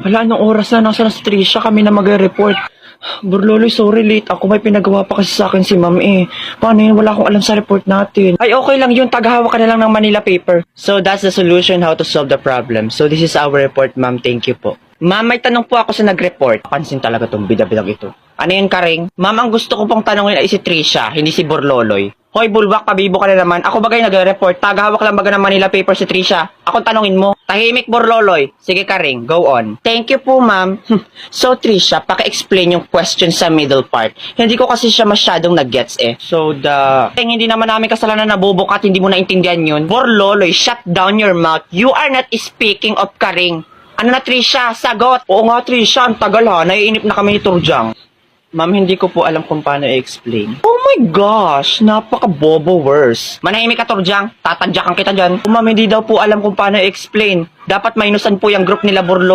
Wala, anong oras na? Nasa na si Trisha, kami na magre-report. Burloloy, sorry late. Ako may pinagawa pa kasi sa akin si ma'am eh. Paano yun? Wala akong alam sa report natin. Ay, okay lang yun. Tagahawak ka na lang ng Manila paper. So, that's the solution how to solve the problem. So, this is our report, ma'am. Thank you po. Ma'am, may tanong po ako sa nag-report. Pansin talaga tong bida-bidag ito. Ano yun, Karing? Ma'am, ang gusto ko pong tanongin ay si Trisha, hindi si Burloloy. Hoy, bulwak, pabibo ka na naman. Ako bagay nagre-report. Tagahawak lang baga ng Manila paper si Trisha. Akong tanongin mo. Tahimik, Burloloy. Sige, Karing, go on. Thank you po, ma'am. So, Trisha, paki-explain yung question sa middle part. Hindi ko kasi siya masyadong nag-gets eh. So, hindi naman namin kasalanan na bubok at hindi mo naintindihan yun. Burloloy, shut down your mouth. You are not speaking of Karing. Ano na, Trisha? Sagot! Oo nga, Trisha. Ang tagal ha. Naiinip na kami ni Turjang. Ma'am, hindi ko po alam kung paano i-explain. Oh my gosh! Napaka-bobo worse. Manahimik ka, Turjang. Tatadyakan kita dyan. Ma'am, hindi daw po alam kung paano i-explain. Dapat minusan po yung group nila Burlo.